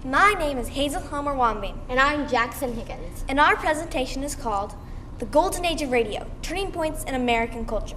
My name is Hazel Homer-Wambeam. And I'm Jackson Higgins. And our presentation is called The Golden Age of Radio, Turning Points in American Culture.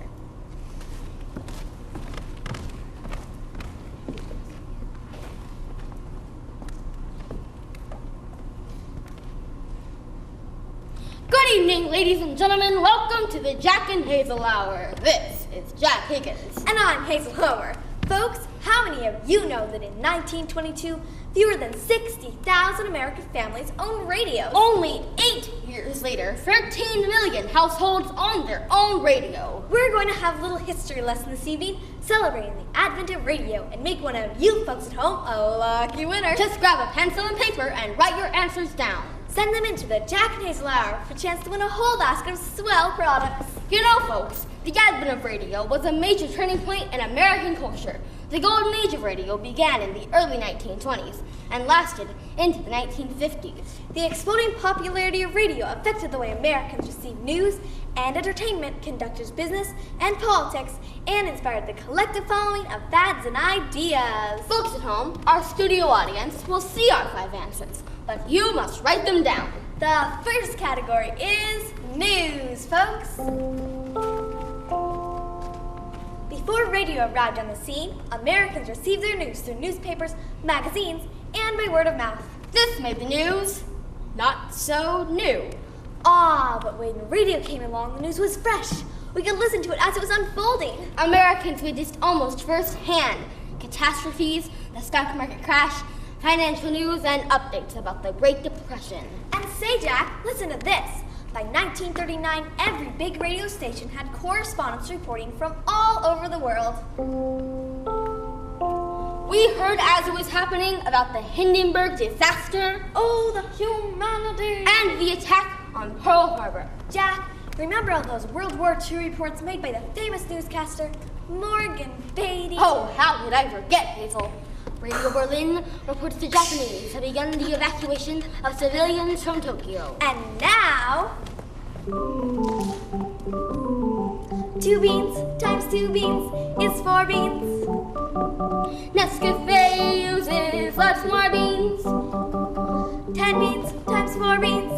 Good evening, ladies and gentlemen. Welcome to the Jack and Hazel Hour. This is Jack Higgins. And I'm Hazel Homer. Folks, how many of you know that in 1922, fewer than 60,000 American families owned radios? Only 8 years later, 13 million households own their own radio. We're going to have a little history lesson this evening, celebrating the advent of radio, and make one of you folks at home a lucky winner. Just grab a pencil and paper and write your answers down. Send them into the Jack and Hazel Hour for a chance to win a whole basket of swell products. You know, folks, the advent of radio was a major turning point in American culture. The golden age of radio began in the early 1920s and lasted into the 1950s. The exploding popularity of radio affected the way Americans received news and entertainment, conducted business and politics, and inspired the collective following of fads and ideas. Folks at home, our studio audience will see our 5 answers, but you must write them down. The first category is news, folks. Before radio arrived on the scene, Americans received their news through newspapers, magazines, and by word of mouth. This made the news not so new. But when radio came along, the news was fresh. We could listen to it as it was unfolding. Americans witnessed almost firsthand catastrophes, the stock market crash, financial news, and updates about the Great Depression. And say, Jack, listen to this. By 1939, every big radio station had correspondents reporting from all over the world. We heard as it was happening about the Hindenburg disaster. Oh, the humanity! And the attack on Pearl Harbor. Jack, remember all those World War II reports made by the famous newscaster, Morgan Beatty? Oh, how did I forget, Hazel? Radio Berlin reports the Japanese have begun the evacuation of civilians from Tokyo. And now, 2 beans times 2 beans is 4 beans. Nescafe uses lots more beans. 10 beans times 4 beans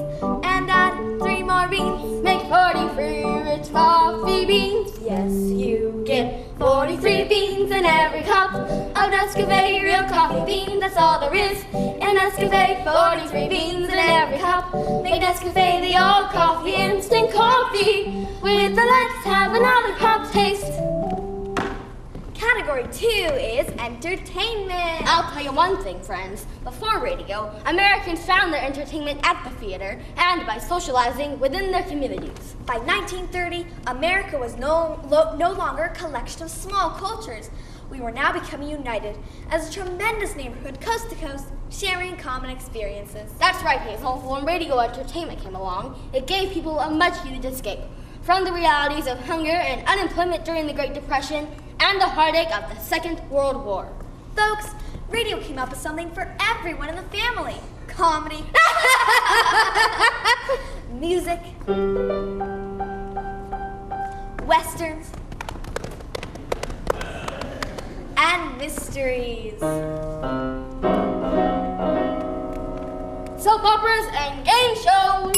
and add 3 more beans. Make 43 rich coffee beans. Yes, you get 43 beans in every cup of Nescafe real coffee bean. That's all there is in Nescafe. 43 beans in every cup. Make Nescafe the all coffee instant coffee with the let's have another cup taste. Category 2 is entertainment. I'll tell you one thing, friends. Before radio, Americans found their entertainment at the theater and by socializing within their communities. By 1930, America was no longer a collection of small cultures. We were now becoming united as a tremendous neighborhood coast to coast, sharing common experiences. That's right, Hazel. When radio entertainment came along, it gave people a much-needed escape from the realities of hunger and unemployment during the Great Depression and the heartache of the Second World War. Folks, radio came up with something for everyone in the family. Comedy, music, westerns, and mysteries. Soap operas and game shows.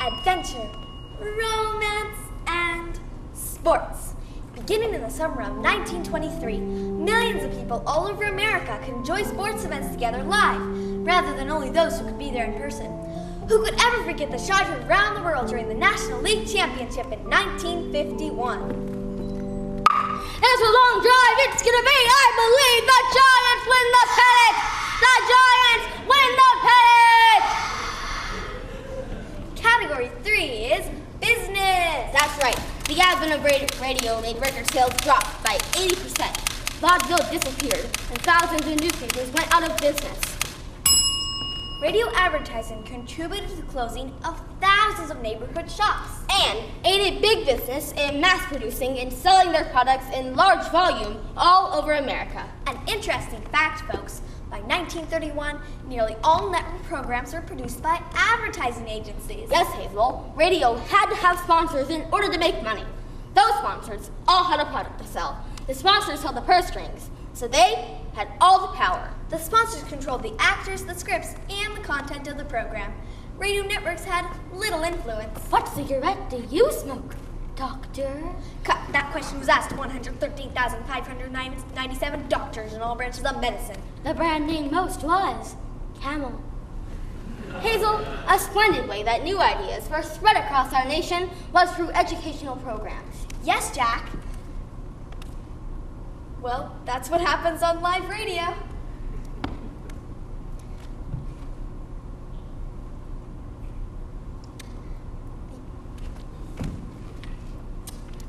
Adventure, romance, and sports. Beginning in the summer of 1923, millions of people all over America could enjoy sports events together live, rather than only those who could be there in person. Who could ever forget the shot heard around the world during the National League Championship in 1951? It's a long drive, it's gonna be, I believe, the Giants win the pennant! The Giants win the pennant! Category 3 is business. That's right. The advent of radio made record sales drop by 80%. Vaudeville disappeared, and thousands of newspapers went out of business. Radio advertising contributed to the closing of thousands of neighborhood shops and aided big business in mass producing and selling their products in large volume all over America. An interesting fact, folks. By 1931, nearly all network programs were produced by advertising agencies. Yes, Hazel. Radio had to have sponsors in order to make money. Those sponsors all had a product to sell. The sponsors held the purse strings. so they had all the power. The sponsors controlled the actors, the scripts, and the content of the program. Radio networks had little influence. What cigarette do you smoke, doctor? Cut. That question was asked to 113,597 doctors in all branches of medicine. The brand name most was Camel. Hazel, a splendid way that new ideas were spread across our nation was through educational programs. Yes, Jack. Well, that's what happens on live radio.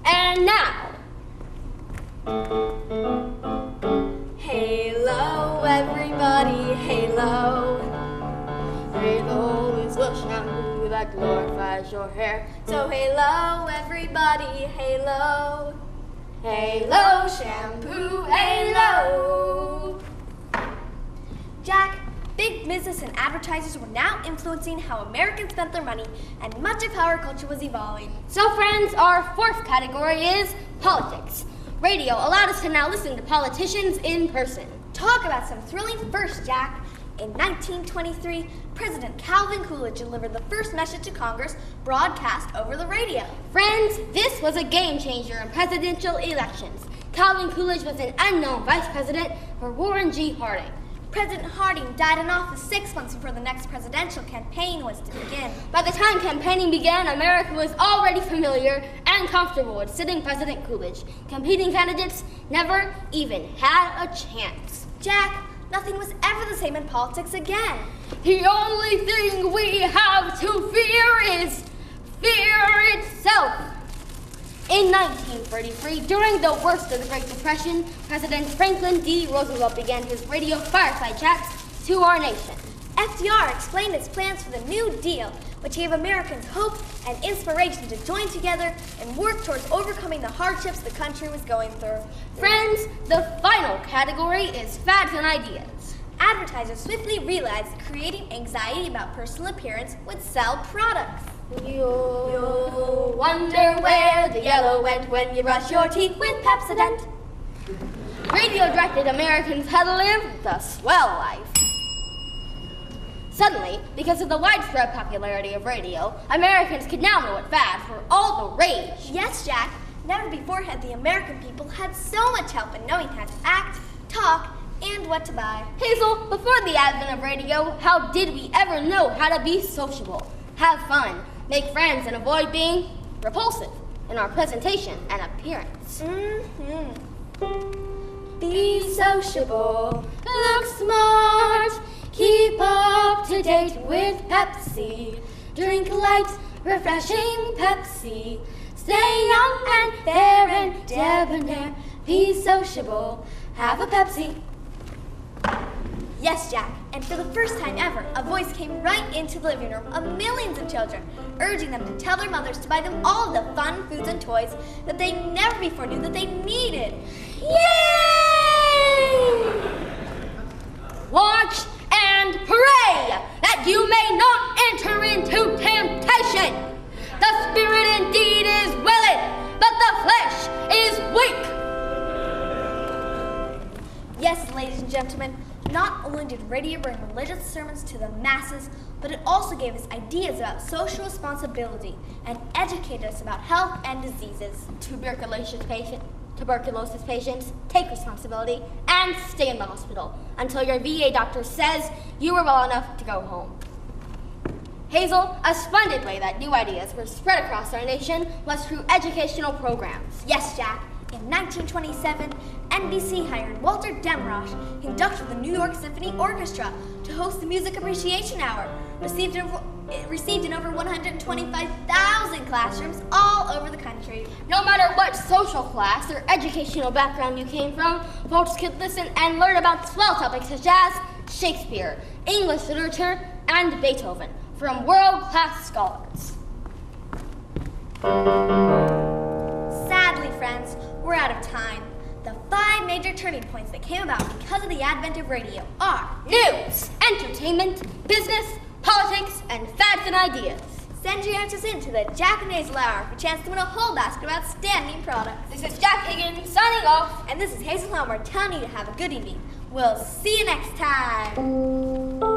And now, Halo, everybody, Halo. Halo is the shampoo that glorifies your hair. So Halo, everybody, Halo. Halo shampoo, Halo. Jack, big business and advertisers were now influencing how Americans spent their money, and much of how our culture was evolving. So friends, our fourth category is politics. Radio allowed us to now listen to politicians in person. Talk about some thrilling firsts, Jack. In 1923, President Calvin Coolidge delivered the first message to Congress broadcast over the radio. Friends, this was a game changer in presidential elections. Calvin Coolidge was an unknown vice president for Warren G. Harding. President Harding died in office 6 months before the next presidential campaign was to begin. By the time campaigning began, America was already familiar and comfortable with sitting President Coolidge. Competing candidates never even had a chance. Jack, nothing was ever the same in politics again. The only thing we have to fear is fear itself. In 1933, during the worst of the Great Depression, President Franklin D. Roosevelt began his radio fireside chats to our nation. FDR explained his plans for the New Deal, which gave Americans hope and inspiration to join together and work towards overcoming the hardships the country was going through. Friends, the final category is fads and ideas. Advertisers swiftly realized that creating anxiety about personal appearance would sell products. You'll wonder where the yellow went when you brush your teeth with Pepsodent. Radio directed Americans how to live the swell life. Suddenly, because of the widespread popularity of radio, Americans could now know what fads were all the rage. Yes, Jack. Never before had the American people had so much help in knowing how to act, talk, and what to buy. Hazel, before the advent of radio, how did we ever know how to be sociable, have fun, make friends, and avoid being repulsive in our presentation and appearance? Be sociable. Look smart. Keep up to date with Pepsi. Drink light, refreshing Pepsi. Stay young and fair and debonair. Be sociable. Have a Pepsi. Yes, Jack. And for the first time ever, a voice came right into the living room of millions of children, urging them to tell their mothers to buy them all the fun foods and toys that they never before knew that they needed. Yay! Watch and pray that you may not enter into temptation. The spirit indeed is willing, but the flesh is weak. Yes, ladies and gentlemen, not only did radio bring religious sermons to the masses, but it also gave us ideas about social responsibility and educated us about health and diseases. Tuberculosis patients, take responsibility and stay in the hospital until your VA doctor says you were well enough to go home. Hazel, a splendid way that new ideas were spread across our nation was through educational programs. Yes, Jack. In 1927, NBC hired Walter Demrosh, conductor of the New York Symphony Orchestra, to host the Music Appreciation Hour, received in over 125,000 classrooms all over the country. No matter what social class or educational background you came from, folks could listen and learn about swell topics such as Shakespeare, English literature, and Beethoven from world-class scholars. Sadly, friends, we're out of time. The 5 major turning points that came about because of the advent of radio are news, entertainment, business, politics, and fads and ideas. Send your answers in to the Jack and Hazel Hour for a chance to win a whole basket of outstanding products. This is Jack Higgins signing off. And this is Hazel Homer telling you to have a good evening. We'll see you next time.